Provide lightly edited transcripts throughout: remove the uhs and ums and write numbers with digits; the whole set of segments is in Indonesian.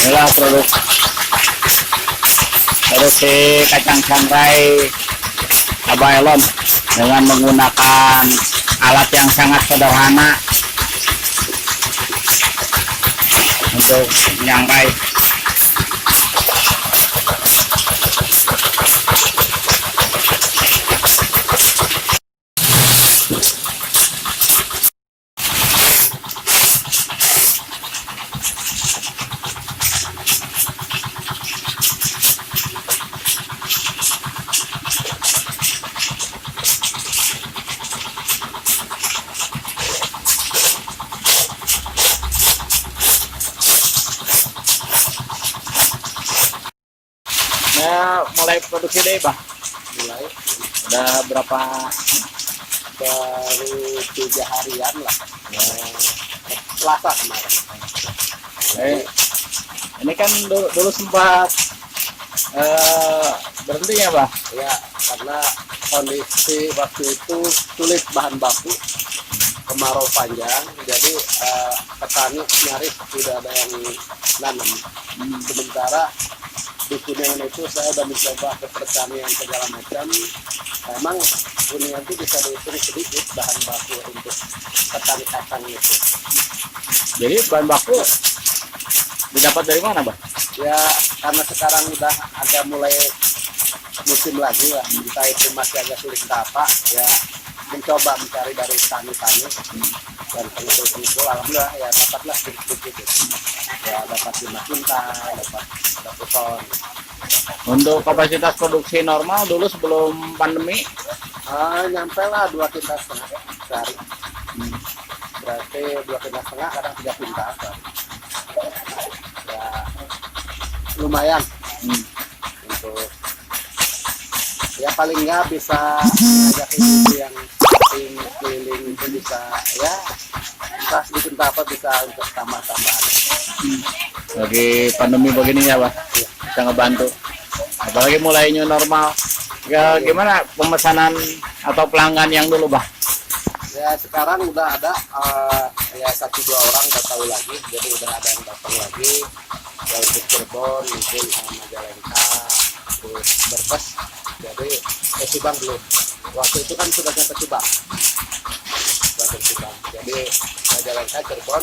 Inilah produksi kacang sangrai Abah Elon dengan menggunakan alat yang sangat sederhana untuk menyangrai. Ya, mulai produksi deh, Bah. Mulai Udah berapa? baru 3 harian lah. Selasa kemarin. Ini kan dulu sempat berhenti ya, Bah? Ya, karena kondisi waktu itu sulit bahan baku, kemarau panjang, jadi petani nyaris tidak ada yang nanam. Sementara di Kuningan itu saya udah mencoba ke pertanian segala macam. Memang Kuningan itu bisa dihitung sedikit bahan baku untuk petani kacang itu. Jadi bahan baku didapat dari mana, Bah? Ya, karena sekarang udah agak mulai musim lagi lah, kita itu masih agak sulit dapat, ya mencoba mencari dari tani-tani dan pengepul-pengepul. Alhamdulillah ya dapatlah sedikit-sedikit, ya dapat 5 kintal, dapat 1 ton. Untuk kapasitas produksi normal dulu sebelum pandemi Nyampe lah 2,5 kintal sehari. Berarti 2,5 kintal, kadang 3 kintal sehari. Ya lumayan untuk, ya paling nggak bisa ajak ibu yang keliling itu bisa, ya entah sedikit apa bisa untuk tambah-tambahan. lagi pandemi begini ya, Bah? Bisa ngebantu. Apalagi mulai new normal. Ya, gimana pemesanan atau pelanggan yang dulu, Bah? Ya sekarang udah ada ya 1-2 orang udah tahu lagi, jadi udah ada yang datang lagi ya untuk Cirebon, mungkin Majalengka, terus Brebes. Jadi Subang belum. Waktu itu kan sudah nyampe Subang. Jadi Majalengka, Cirebon,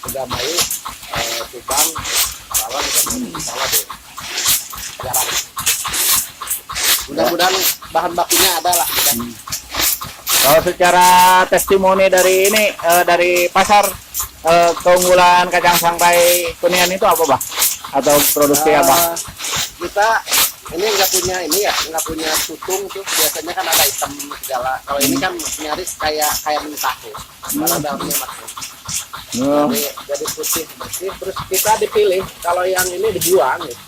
Indramayu, Subang, Malang dan salah deh. Jarang. Mudah-mudahan bahan bakunya ada lah. Kalau secara testimoni dari ini dari pasar keunggulan kacang sangrai Kuningan itu apa, Bah? Atau produksi apa? Kita ini nggak punya tutung tuh, biasanya kan ada hitam segala. Kalau ini kan nyaris kayak mentah tuh, karena dalamnya masuk. Jadi putih bersih. Terus kita dipilih, kalau yang ini dibuang gitu.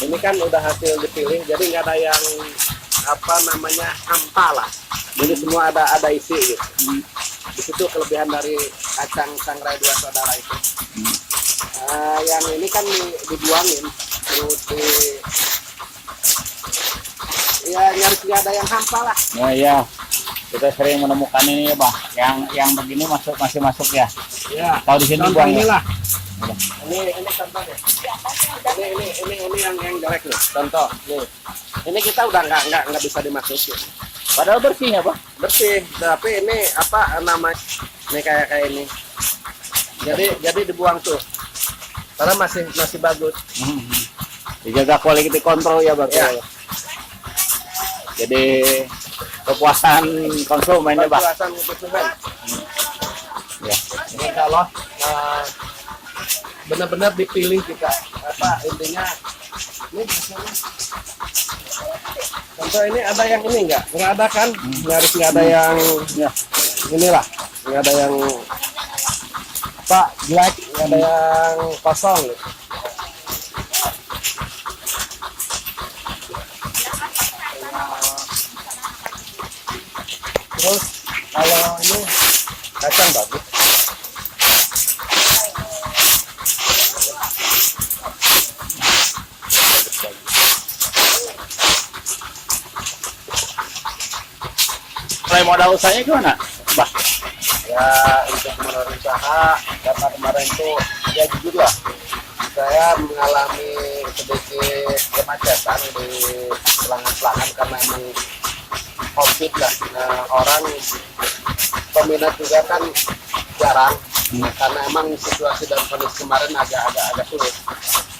Ini kan udah hasil dipilih, jadi nggak ada yang apa namanya hampa lah. Jadi semua ada isi gitu. Di situ kelebihan dari kacang sangrai Dua Saudara itu. Yang ini kan dibuangin, terus ya nyaris nggak ada yang hampa lah. Nah, iya. Kita sering menemukan ini ya, Bah. Yang begini masih masuk ya. Ya. Kalau di sini Contoh buang inilah. Ya. Ini contoh deh. Ini yang jelek nih. Contoh nih. Ini kita udah nggak bisa dimasukin. Padahal bersih ya, Bah. Bersih, tapi ini apa namanya? Ini kayak ini. Jadi dibuang tuh. Karena masih bagus. Dijaga quality control ya, Bah. Ya. Jadi kepuasan konsumennya, Bah. Kepuasan konsumen. Ya. Ini kalau benar-benar dipilih kita, apa intinya ini hasilnya. Contoh ini ada yang ini nggak ada kan, nyaris nggak ada yang Ya. inilah, nggak ada yang apa jelek, nggak ada yang kosong gitu. Terus kalau ini kacang bagus. Mulai modal usahanya gimana, Bah? Ya untuk menurut usaha, karena kemarin tuh ya jujur lah, saya mengalami sedikit kemacetan di pelanggan-pelanggan karena emang COVID lah. Nah, orang peminat juga kan jarang. Nah, karena emang situasi dan kondisi kemarin agak sulit.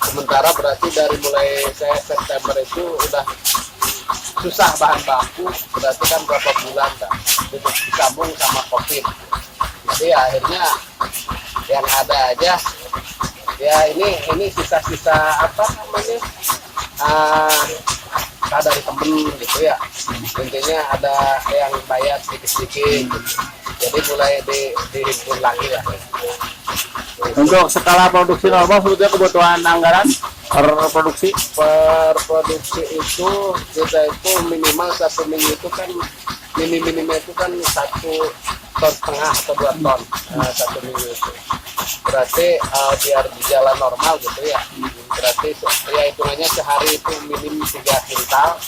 Sementara berarti dari mulai saya September itu udah susah bahan baku, berarti kan berapa bulan kan disambung sama COVID. Jadi akhirnya yang ada aja ya ini sisa-sisa apa namanya dari temen gitu ya, intinya ada yang bayar sedikit-sedikit gitu. Jadi mulai dihimpun lagi lah. Untuk skala produksi normal sebetulnya kebutuhan anggaran per produksi itu kita itu minimal satu minggu itu kan minimal itu kan 1,5 ton atau 2 ton satu minggu itu. Berarti biar berjalan normal gitu ya, berarti ya hitungannya sehari itu minim 3 kintal.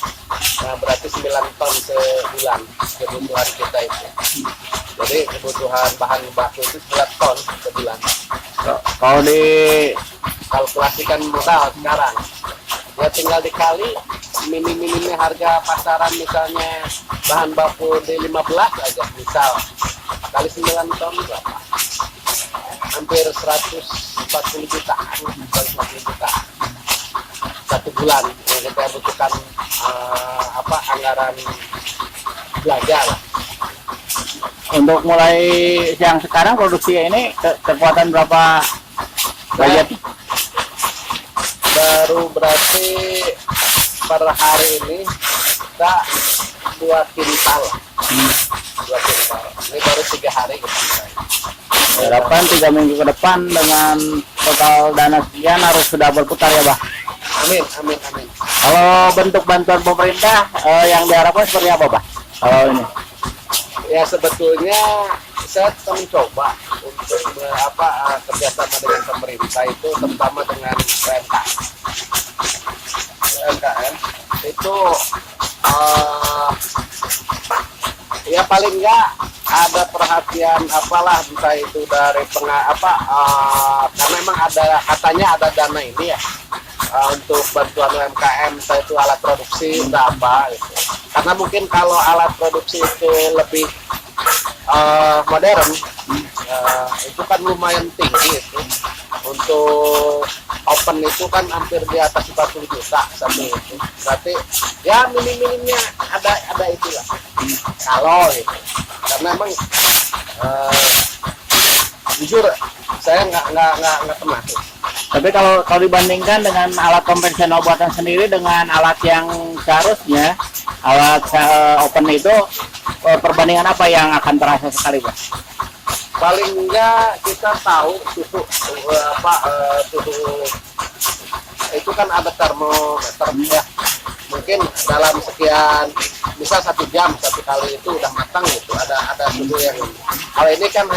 Nah, berarti 9 ton sebulan kebutuhan kita itu. Jadi kebutuhan bahan baku itu 9 ton sebulan. kalau di Kalkulasikan modal sekarang ya tinggal dikali minimnya harga pasaran, misalnya bahan baku di 15 aja misal kali 9 ton berapa, hampir 140 juta satu bulan yang kita butuhkan anggaran belanja lah. untuk mulai yang sekarang produksi ini kekuatan berapa budget? Baru berarti per hari ini kita 2 kintal. 2 kintal. Ini baru 3 hari gitu. Harapan 3 minggu ke depan dengan total dana sekian harus sudah berputar ya, Bah. Amin. Kalau bentuk bantuan pemerintah yang diharapkan seperti apa, Bah? Kalau ini? Ya sebetulnya saya mencoba untuk kerjasama dengan pemerintah itu, terutama dengan UMKM itu ya paling enggak ada perhatian apalah, entah itu dari karena memang ada katanya ada dana ini ya untuk bantuan UMKM, entah itu alat produksi entah apa gitu. Karena mungkin kalau alat produksi itu lebih modern, itu kan lumayan tinggi itu. Untuk open itu kan hampir di atas 40 juta satu itu. Berarti ya minimnya ada itulah. Kalau gitu. Karena emang jujur saya nggak pernah tuh. Tapi kalau dibandingkan dengan alat konvensional buatan sendiri dengan alat yang seharusnya alat open itu, perbandingan apa yang akan terasa sekali, Pak? Paling enggak kita tahu suhu itu kan ada termometer ya. Mungkin dalam sekian, misal 1 jam satu kali itu udah matang gitu, ada suhu yang kalau ini kan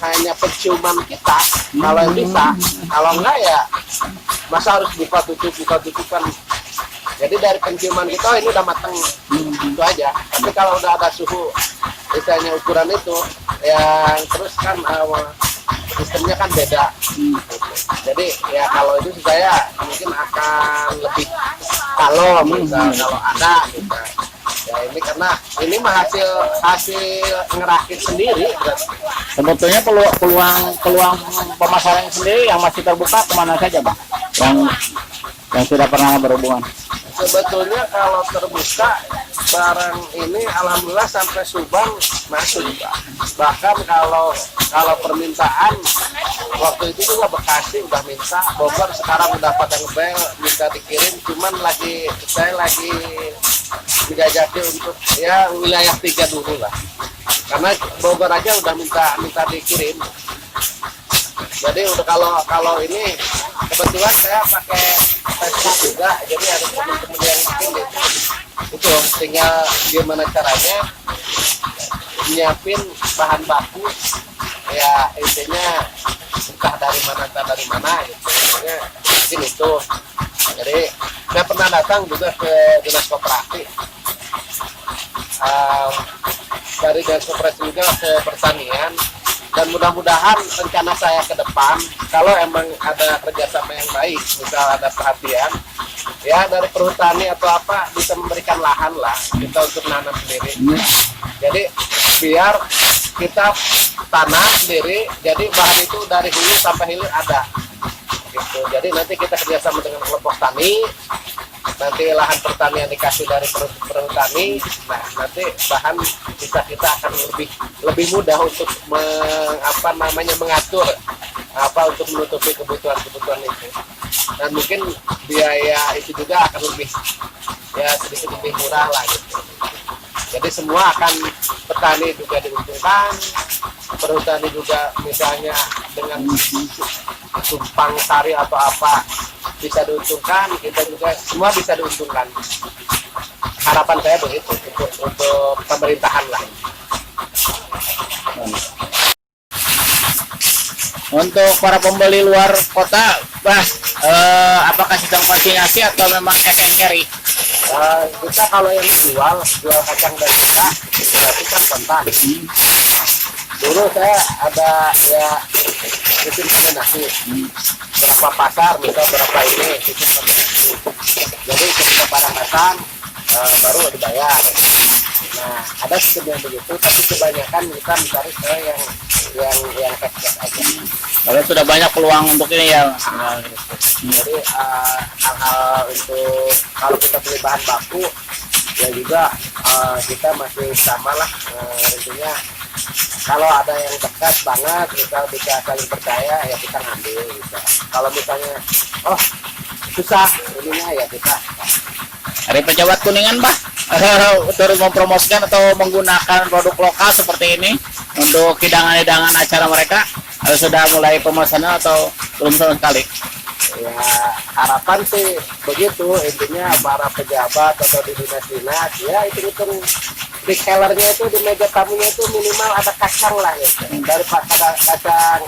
hanya penciuman kita kalau yang bisa, kalau enggak ya masa harus buka tutup kan. Jadi dari penciuman kita ini udah matang itu aja. Tapi kalau udah ada suhu misalnya ukuran itu yang terus kan sistemnya kan beda. Jadi ya kalau itu saya mungkin akan lebih kalau ada gitu. Ya ini karena ini mah hasil ngerakit sendiri berarti. Sebetulnya peluang pemasaran sendiri yang masih terbuka kemana saja, Bang? Yang sudah pernah berhubungan. Sebetulnya kalau terbuka barang ini alhamdulillah sampai Subang masuk Pak. Bahkan kalau permintaan waktu itu juga Bekasi udah minta, Bogor sekarang udah pada ngebel minta dikirim, cuman saya lagi dijajaki untuk ya wilayah 3 dulu lah. Karena Bogor aja udah minta dikirim. Jadi udah kalau ini kebetulan saya pakai Facebook juga, jadi ada teman-teman yang bikin itu tinggal gimana caranya nyiapin bahan baku ya, intinya entah dari mana gitu. Intinya mungkin itu. Jadi saya pernah datang juga ke dinas koperasi, dari dinas koperasi juga ke pertanian. Dan mudah-mudahan rencana saya ke depan, kalau emang ada kerjasama yang baik, misal ada perhatian, ya dari perhutani atau apa bisa memberikan lahan lah kita untuk nanam sendiri. Jadi biar kita tanam sendiri, jadi bahan itu dari hulu sampai hilir ada. Gitu. Jadi nanti kita kerjasama dengan kelompok tani, nanti lahan pertanian dikasih dari perhutani, nah nanti bahan bisa kita akan lebih mudah untuk mengatur untuk menutupi kebutuhan itu. Dan mungkin biaya itu juga akan sedikit lebih murah lah gitu. Jadi semua akan, petani juga diuntungkan, perhutani juga misalnya dengan tumpang sari atau apa bisa diuntungkan, kita juga semua bisa diuntungkan. Harapan saya begitu untuk pemerintahan lah. Untuk para pembeli luar kota, apakah sedang vaksinasi atau memang cash and carry? Kita kalau yang jual kacang dari kita berarti kan kontan. Dulu saya ada sistem kombinasi, berapa pasar, misal berapa ini sistem kombinasi. Jadi ketika barang datang baru dibayar. Nah, ada sistem yang begitu, tapi kebanyakan kita mencari ke yang cash aja. Kalau sudah banyak peluang untuk ini ya. Jadi hal-hal untuk kalau kita beli bahan baku ya juga kita masih sama lah, intinya kalau ada yang dekat banget kita bisa saling percaya ya kita ngambil gitu. Kalau misalnya susah ininya ya kita. Dari pejabat Kuningan, Bah, turut mempromosikan atau menggunakan produk lokal seperti ini untuk hidangan-hidangan acara mereka. Sudah mulai pemesanan atau belum sama sekali? Ya harapan sih begitu, intinya para pejabat atau di dinas-dinas ya hitung-hitung di sellernya itu, di meja tamunya itu minimal ada kacang lah gitu. Daripada kacang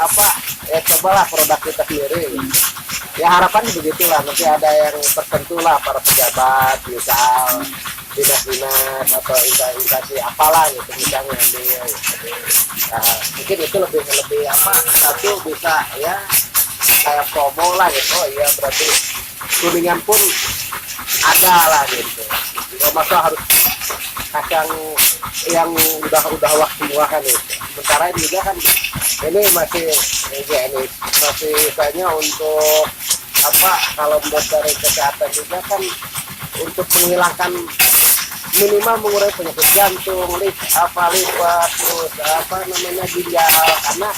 ya cobalah produk kita sendiri gitu. Ya harapan begitulah, nanti ada yang tertentu lah para pejabat misal dinas-dinas atau instansi apalah gitu misalnya ambil gitu. Mungkin itu lebih satu bisa ya kayak promo lah gitu. Iya berarti Kuningan pun ada lah gitu. Ya, masa harus kacang yang udah wak semua kan gitu. Sementara ini juga kan ini masih kayaknya untuk kalau buat dari kesehatan juga kan untuk menghilangkan minimal mengurangi penyakit jantung, lipat, terus ginjal, karena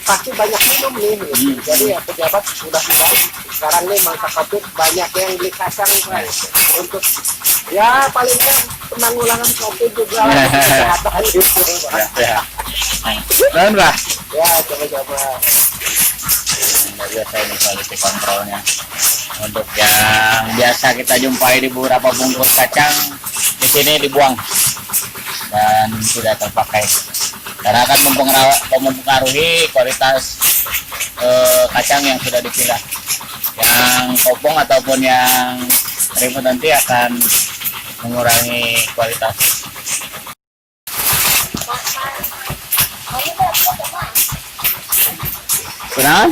pasti banyak minum nih gitu. Jadi ya pejabat sudah mulai sekarang nih masa COVID banyak yang beli kacang kan, untuk ya paling kan penanggulangan COVID juga lah, kesehatan gitu. Dan Bah, Ya coba-coba. Biasa ini quality controlnya. Untuk yang biasa kita jumpai di beberapa bungkus kacang, di sini dibuang dan tidak terpakai karena akan mempengaruhi kualitas kacang yang sudah dipilah. Yang kopong ataupun yang remote nanti akan mengurangi kualitas. Kenapa?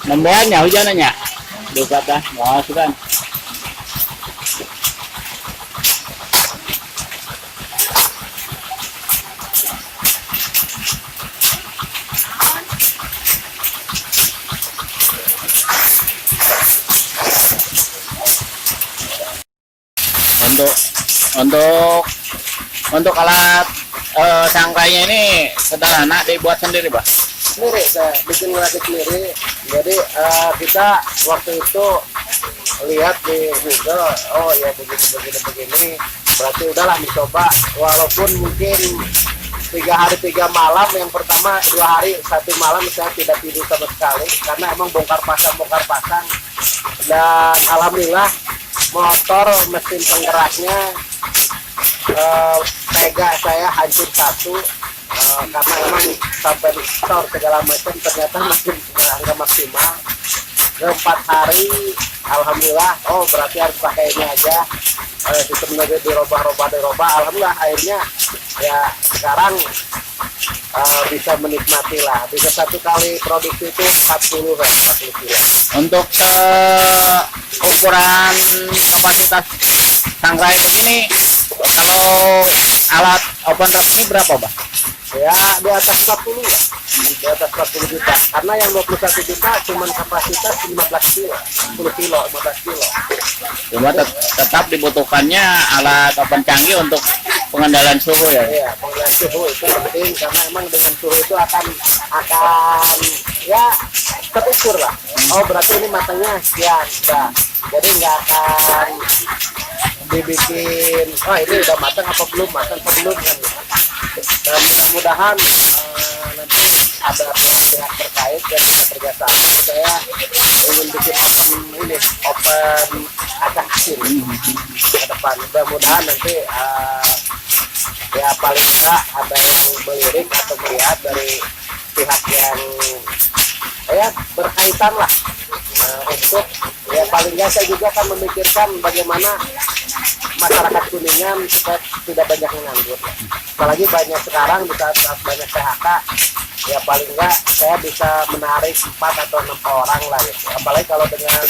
Nambahannya hujanannya dekat dah mau kan. Untuk alat sangkainya ini sederhana, dibuat sendiri, Pak? Sendiri, saya bikin lagi sendiri. Jadi kita waktu itu lihat di Google, oh ya begini, berarti udahlah mencoba. Walaupun mungkin 3 hari 3 malam, yang pertama 2 hari 1 malam saya tidak tidur sama sekali karena emang bongkar pasang, dan alhamdulillah motor mesin penggeraknya tega saya hancur satu, karena emang sampai di store segala macam ternyata masih nggak maksimal. 4 hari alhamdulillah, oh berarti harus pakai ini aja, sistem lagi dirobah, alhamdulillah akhirnya ya sekarang bisa menikmati lah. Bisa satu kali produksi itu 40 kilo. Untuk ukuran kapasitas sangrai begini, kalau alat open wrap ini berapa, Bah? Ya di atas 40 lah. Di atas 40 juta. Karena yang 21 juta cuma kapasitas 15 kilo, 10 kilo, 15 kilo. Cuma tetap dibutuhkannya alat open canggih untuk pengendalian suhu ya. Iya, pengendalian suhu itu penting karena emang dengan suhu itu akan ya terukur lah. Oh berarti ini matangnya sekian, nah, jadi nggak akan dibikin, oh ini udah matang apa belum kan. Dan mudah-mudahan nanti ada pihak-pihak terkait dan kita kerjasama. Saya ingin bikin open acak asin ke depan. Mudah-mudahan nanti ya paling enggak ada yang melirik atau melihat dari pihak yang ya berkaitan lah untuk ya paling enggak saya juga akan memikirkan bagaimana masyarakat Kuningan supaya tidak banyak menganggur. Apalagi banyak sekarang di saat banyak PHK, ya paling enggak saya bisa menarik 4 atau 6 orang lah gitu. Apalagi kalau dengan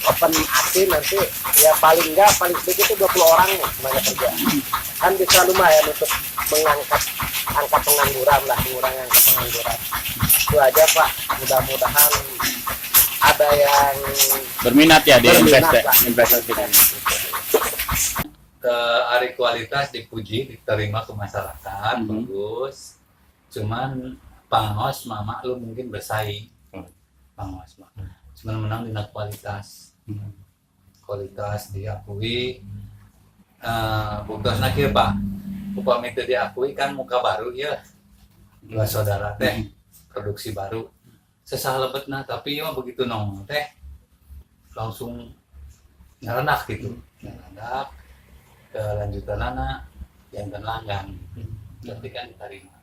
open asin nanti ya paling sedikit itu 20 orang nih semuanya kerja. Kan bisa lumayan untuk mengangkat angka pengangguran lah, mengurangi angka pengangguran. Itu aja Pak, mudah-mudahan ada yang Berminat ya di investasi. Hari kualitas dipuji, diterima ke masyarakat, bagus. Cuman pangos mama lu mungkin bersaing. Pangos mah. Cuman menang di kualitas. Kualitas diakui. Buktinya kieu Pak. Upami teu diakui kan muka baru ya. Dua saudara teh produksi baru. Sesalebetna tapi ya begitu nong teh langsung ngerendak gitu. Ngerendak kelanjutan anak yang pelanggan berarti kan diterima.